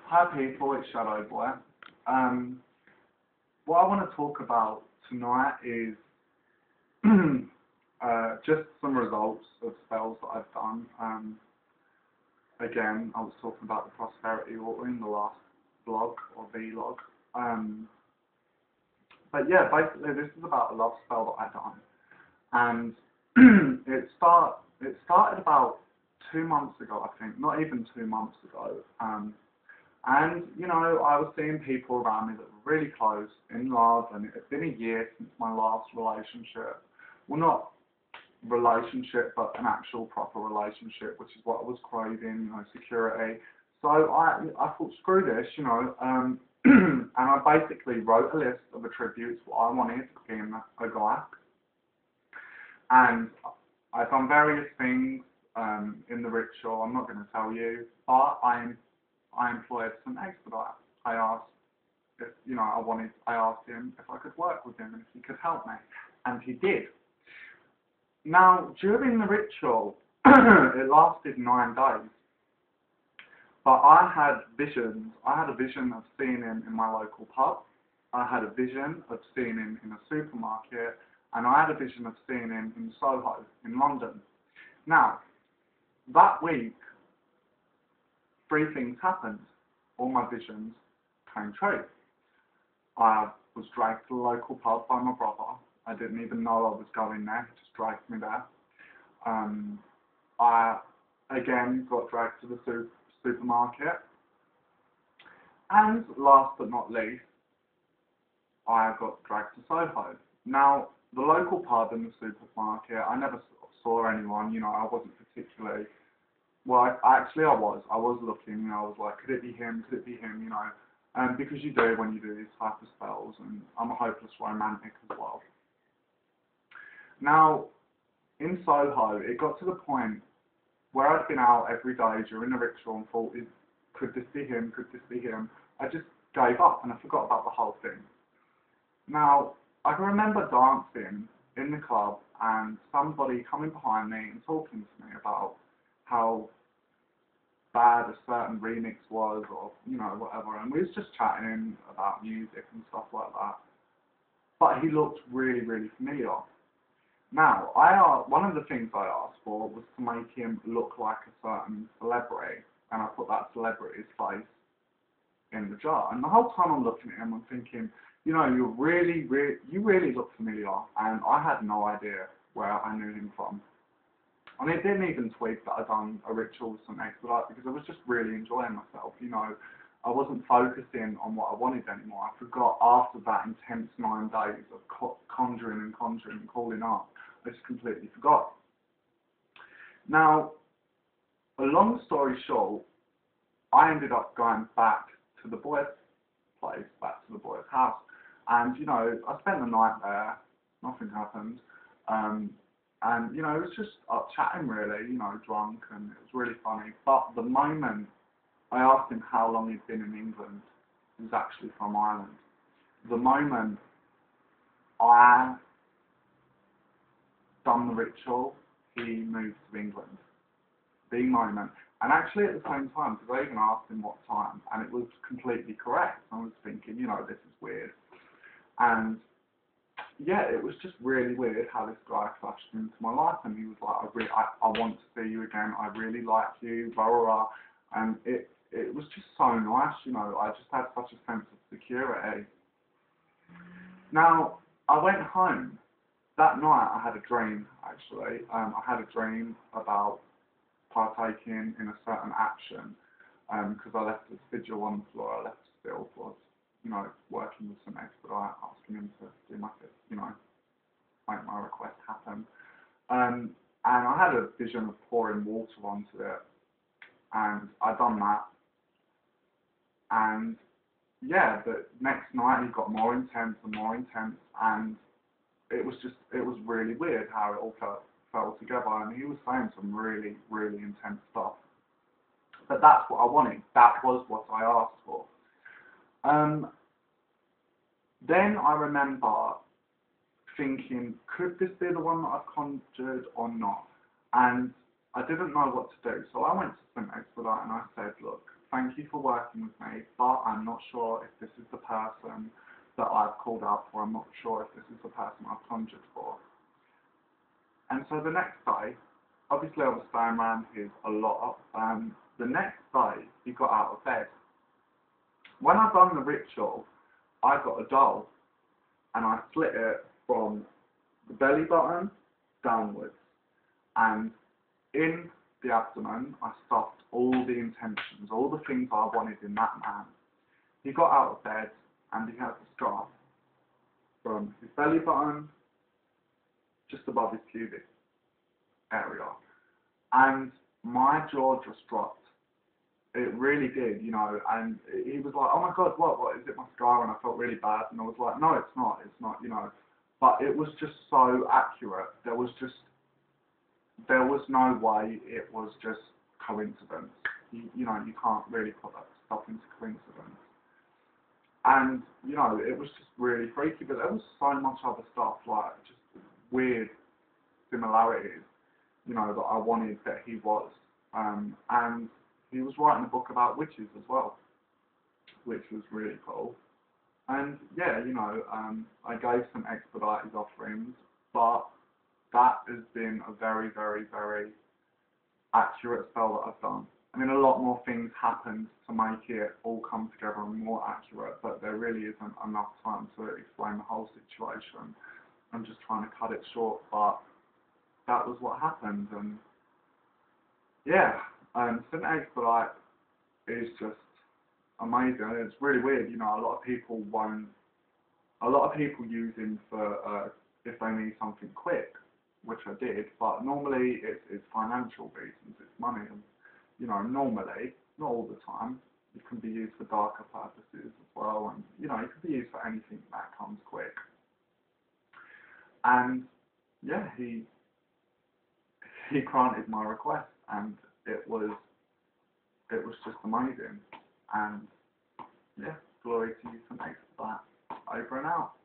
Hi people, it's Shadow Boy. What I want to talk about tonight is just some results of spells that I've done. Again, I was talking about the prosperity order in the last vlog or vlog. But yeah, basically this is about a love spell that I've done, and it started about 2 months ago, I think, not even 2 months ago. And, you know, I was seeing people around me that were really close, in love, and it had been a year since my last relationship. Well, not relationship, but an actual proper relationship, which is what I was craving, you know, security. So I thought, screw this, you know, and I basically wrote a list of attributes what I wanted in a guy. And I've done various things in the ritual, I'm not going to tell you, but I employed some Expedite. I asked if, you know, I asked him if I could work with him and if he could help me, and he did. Now, during the ritual, it lasted 9 days, but I had visions. I had a vision of seeing him in my local pub, I had a vision of seeing him in a supermarket, and I had a vision of seeing him in Soho, in London. Now, that week, 3 things happened. All my visions came true. I was dragged to the local pub by my brother. I didn't even know I was going there. He just dragged me there. I, again, got dragged to the supermarket. And last but not least, I got dragged to Soho. Now, the local pub and the supermarket, I never saw anyone. You know, I wasn't particularly... Well, actually I was looking, you know, I was like, could it be him, you know, because you do when you do these type of spells, and I'm a hopeless romantic as well. Now, in Soho, it got to the point where I'd been out every day during the ritual and thought, could this be him, I just gave up and I forgot about the whole thing. Now, I can remember dancing in the club and somebody coming behind me and talking to me about how bad a certain remix was, or, you know, whatever, and we was just chatting about music and stuff like that. But he looked really, really familiar. Now, one of the things I asked for was to make him look like a certain celebrity, and I put that celebrity's face in the jar. And the whole time I'm looking at him, I'm thinking, you know, you really look familiar, and I had no idea where I knew him from. And it didn't even tweak that I'd done a ritual with some Expedite, because I was just really enjoying myself, you know. I wasn't focusing on what I wanted anymore. I forgot after that intense 9 days of conjuring and calling up. I just completely forgot. Now, a long story short, I ended up going back to the boy's place, back to the boy's house. And, you know, I spent the night there, nothing happened. And, you know, it was just chatting really, you know, drunk, and it was really funny. But the moment I asked him how long he'd been in England, he was actually from Ireland. The moment I done the ritual, he moved to England. The moment. And actually at the same time, because I even asked him what time, and it was completely correct. I was thinking, you know, this is weird. And yeah, it was just really weird how this guy flashed into my life, and he was like, I want to see you again, I really like you, blah, blah, blah. And it was just so nice, you know, I just had such a sense of security. Now, I went home. That night I had a dream, actually. I had a dream about partaking in a certain action, because I left a sigil on the floor, I left a spill for, you know, working with some Expedite, asking him to do my, you know, make my request happen. And I had a vision of pouring water onto it, and I'd done that. And yeah, the next night he got more intense, and it was really weird how it all fell together, and he was saying some really, really intense stuff. But that's what I wanted, that was what I asked for. Then I remember thinking, could this be the one that I've conjured or not? And I didn't know what to do, so I went to St. Expedite and I said, look, thank you for working with me, but I'm not sure if this is the person that I've called out for. I'm not sure if this is the person I've conjured for. And so the next day, obviously I was staying around here a lot. The next day, he got out of bed. When I'd done the ritual, I got a doll, and I slit it from the belly button downwards, and in the abdomen, I stuffed all the intentions, all the things I wanted in that man. He got out of bed, and he had the scar from his belly button just above his pubic area, and my jaw just dropped. It really did, you know, and he was like, oh my God, what, is it my scar? And I felt really bad, and I was like, no, it's not, you know, but it was just so accurate. There was no way it was just coincidence. You know, you can't really put that stuff into coincidence. And, you know, it was just really freaky, but there was so much other stuff, like, just weird similarities, you know, that I wanted that he was. And he was writing a book about witches as well, which was really cool. And yeah, you know, I gave some Expedite offerings, but that has been a very, very, very accurate spell that I've done. I mean, a lot more things happened to make it all come together and more accurate, but there really isn't enough time to explain the whole situation. I'm just trying to cut it short, but that was what happened. And yeah, St. Expedite is just amazing. It's really weird, you know, a lot of people use him for if they need something quick, which I did, but normally it's financial reasons, it's money, and you know, normally, not all the time, it can be used for darker purposes as well, and you know, it can be used for anything that comes quick. And yeah, he granted my request, and it was just amazing. And yeah, glory to you for next that. Over and out.